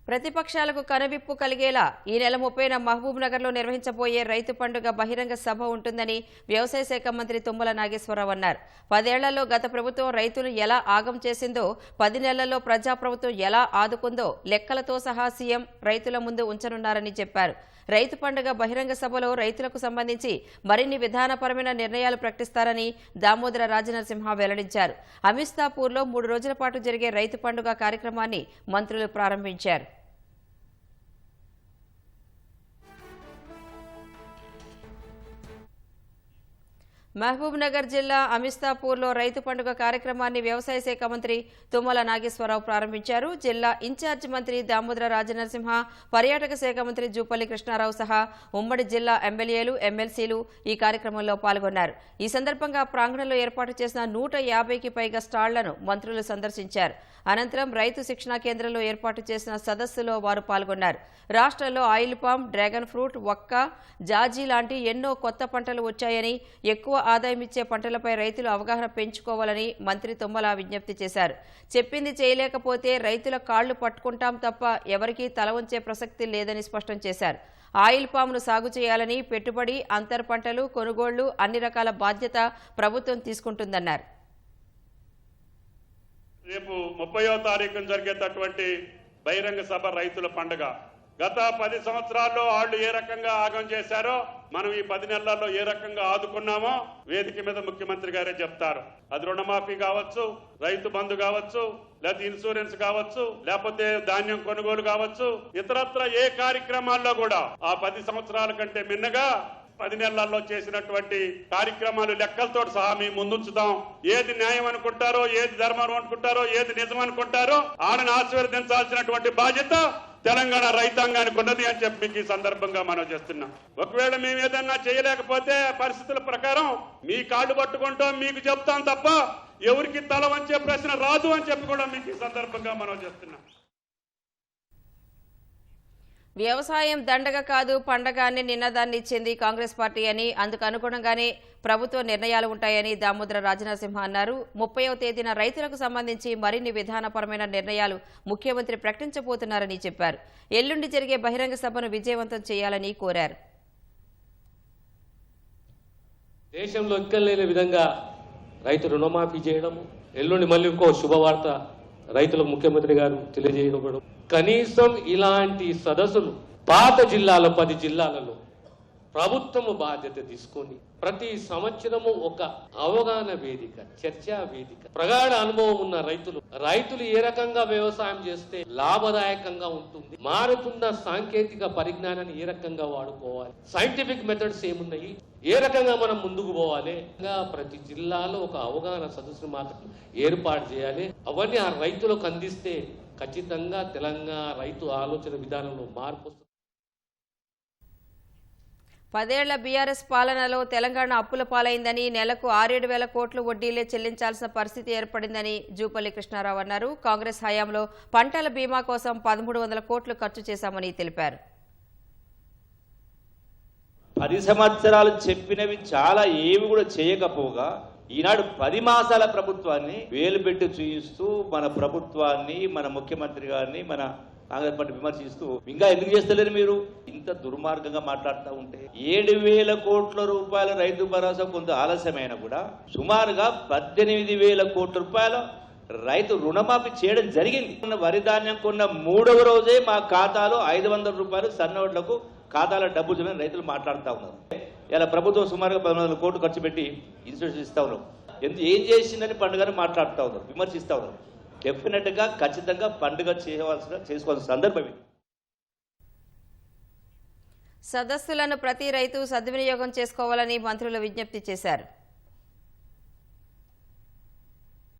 ప్రతిపక్షాలకు కనువిప్పు కలిగేలా ఈ నెల 30న మహబూబ్ నగర్లో నిర్వహించబోయే రైతు పండుగ బహిరంగ సభ ఉంటుందని వ్యవసాయ శాఖ మంత్రి తుమ్మల నాగేశ్వరరావు అన్నారు. 10 ఏళ్లలో గత ప్రభుత్వం రైతులు ఎలా ఆగం చేసిందో 10 నెలల్లో ప్రజాప్రభుత్వం ఎలా ఆదుకుందో లెక్కలతో సహా సీఎం రైతుల ముందు ఉంచనున్నారని చెప్పారు. రైతు పండుగ బహిరంగ సభలో రైతులకు సంబంధించి మరిన్ని విధానపరమైన నిర్ణయాలు ప్రకటిస్తారని దామోదర రాజనరసింహ వెల్లడించారు. అమిస్తాపూర్లో 3 రోజుల పాటు జరిగే రైతు పండుగ కార్యక్రమాన్ని మంత్రులు ప్రారంభించారు. మహబూబ్ నగర్ జిల్లా అమిస్తాపూర్లో రైతు పండుగ కార్యక్రమాన్ని వ్యవసాయ శాఖ మంత్రి తుమ్మల నాగేశ్వరరావు ప్రారంభించారు. జిల్లా ఇన్ఛార్జి మంత్రి దామోదర రాజనరసింహ, పర్యాటక శాఖ మంత్రి జూపల్లి కృష్ణారావు సహా ఉమ్మడి జిల్లా ఎమ్మెల్యేలు, ఎమ్మెల్సీలు ఈ కార్యక్రమంలో పాల్గొన్నారు. ఈ సందర్భంగా ప్రాంగణంలో ఏర్పాటు చేసిన 150కి పైగా స్టాళ్లను మంత్రులు సందర్శించారు. అనంతరం రైతు శిక్షణా కేంద్రంలో ఏర్పాటు చేసిన సదస్సులో వారు పాల్గొన్నారు. రాష్ట్రంలో ఆయిల్ పామ్, డ్రాగన్ ఫ్రూట్, వక్క, జాజీ లాంటి ఎన్నో కొత్త పంటలు వచ్చాయని, ఎక్కువ ఆదాయం ఇచ్చే పంటలపై రైతులు అవగాహన పెంచుకోవాలని మంత్రి తుమ్మల విజ్ఞప్తి చేశారు. చెప్పింది చేయలేకపోతే రైతుల కాళ్లు పట్టుకుంటాం తప్ప ఎవరికీ తల వంచే ప్రసక్తి లేదని స్పష్టం చేశారు. ఆయిల్ పామ్ను సాగు చేయాలని, పెట్టుబడి, అంతర్ పంటలు, కొనుగోళ్లు అన్ని రకాల బాధ్యత ప్రభుత్వం తీసుకుంటుందన్నారు. రేపు 30వ తారీఖున జరిగేటటువంటి బహిరంగ సభ రైతుల పండుగ గత 10 సంవత్సరాల్లో వాళ్ళు ఏ రకంగా ఆగం చేశారో, మనం ఈ 10 నెలల్లో ఏ రకంగా ఆదుకున్నామో వేదిక మీద ముఖ్యమంత్రి గారే చెప్తారు. అది రుణమాఫీ కావచ్చు, రైతు బంధు కావచ్చు, లేకపోతే ఇన్సూరెన్స్ కావచ్చు, లేకపోతే ధాన్యం కొనుగోలు కావచ్చు, ఇతరత్ర ఏ కార్యక్రమాల్లో కూడా ఆ 10 సంవత్సరాల కంటే మిన్నగా 10 నెలల్లో చేసినటువంటి కార్యక్రమాలు లెక్కలతో సహా మీ ముందుంచుతాం. ఏది న్యాయం అనుకుంటారో, ఏది ధర్మం అనుకుంటారో, ఏది నిజం అనుకుంటారో ఆడను ఆశీర్వదించాల్సినటువంటి బాధ్యత తెలంగాణ రైతాంగానికి ఉన్నది అని చెప్పి మీకు ఈ సందర్భంగా మనం చేస్తున్నాం. ఒకవేళ మేము ఏదన్నా చేయలేకపోతే పరిస్థితుల ప్రకారం మీ కాళ్ళు పట్టుకుంటాం, మీకు చెప్తాం తప్ప ఎవరికి తల వంచే ప్రశ్న రాదు అని చెప్పి కూడా మీకు ఈ సందర్భంగా మనం చేస్తున్నాం. వ్యవసాయం దండగ కాదు పండగ అని నినాదాన్ని ఇచ్చింది కాంగ్రెస్ పార్టీ అని, అందుకు అనుగుణంగానే ప్రభుత్వ నిర్ణయాలు ఉంటాయని దామోదర రాజనరసింహ అన్నారు. 30వ తేదీన రైతులకు సంబంధించి మరిన్ని విధానపరమైన నిర్ణయాలు ముఖ్యమంత్రి ప్రకటించబోతున్నారని చెప్పారు. ఎల్లుండి జరిగే బహిరంగ సభను విజయవంతం చేయాలని కోరారు. దేశంలో ఎక్కలేని విధంగా రైతు రుణమాఫీ చేయడము, ఎల్లుండి మళ్ళీ ఇంకో శుభవార్త రైతులకు ముఖ్యమంత్రి గారు తెలియజేయడం, కనీసం ఇలాంటి సదస్సులు పాత జిల్లాలో 10 జిల్లాలలో ప్రభుత్వము బాధ్యత తీసుకొని ప్రతి సంవత్సరము ఒక అవగాహన వేదిక, చర్చా వేదిక, ప్రగాఢ అనుభవం ఉన్న రైతులు ఏ రకంగా వ్యవసాయం చేస్తే లాభదాయకంగా ఉంటుంది, మారుతున్న సాంకేతిక పరిజ్ఞానాన్ని ఏ రకంగా వాడుకోవాలి, సైంటిఫిక్ మెథడ్స్ ఏమున్నాయి, ఏ రకంగా మనం ముందుకు పోవాలి, ప్రతి జిల్లాలో ఒక అవగాహన సదస్సు మాత్రం ఏర్పాటు చేయాలి. అవన్నీ ఆ రైతులకు అందిస్తే ఖచ్చితంగా తెలంగాణ రైతు ఆలోచన విధానంలో మార్పు. 10 ఏళ్ల బీఆర్ఎస్ పాలనలో తెలంగాణ అప్పుల పాలైందని, నెలకు 6-7 వేల కోట్లు వడ్డీలే చెల్లించాల్సిన పరిస్థితి ఏర్పడిందని జూపల్లి కృష్ణారావు అన్నారు. కాంగ్రెస్ హయాంలో పంటల బీమా కోసం 1300 కోట్లు ఖర్చు చేశామని తెలిపారు. 10 సంవత్సరాలు చెప్పినవి చాలా ఏవి కూడా చేయకపోగా ఈనాడు 10 మాసాల ప్రభుత్వాన్ని వేలు పెట్టి చూయిస్తూ మన ప్రభుత్వాన్ని, మన ముఖ్యమంత్రి గారిని, మన కాంగ్రెస్ పార్టీ విమర్శిస్తూ ఇంకా ఎందుకు చేస్తలేరు మీరు? ఇంత దుర్మార్గంగా మాట్లాడుతూ ఉంటే 7,000 కోట్ల రూపాయల రైతు భరోసా కొంత ఆలస్యమైన కూడా సుమారుగా 18,000 కోట్ల రూపాయల రైతు రుణమాఫీ చేయడం జరిగింది. వరి ధాన్యం కొన్న 3వ రోజే మా ఖాతాలో 500 రూపాయలు సన్నోట్లకు ఖాతాలో డబ్బు జమ రైతులు మాట్లాడుతూ ఉన్నారు. ఇలా ప్రభుత్వం సుమారుగా 1,100 కోట్లు ఖర్చు పెట్టి ఇన్సూరెన్స్ ఇస్తా ఉన్నాం. ఏం చేసిందని పండుగని మాట్లాడుతూ ఉన్నారు, విమర్శిస్తూ ఉన్నారు. డెఫినెట్ గా ఖచ్చితంగా పండుగ చేసుకోవాల్సిన సందర్భం ఇది. సదస్సులను ప్రతి రైతు సద్వినియోగం చేసుకోవాలని మంత్రులు విజ్ఞప్తి చేశారు.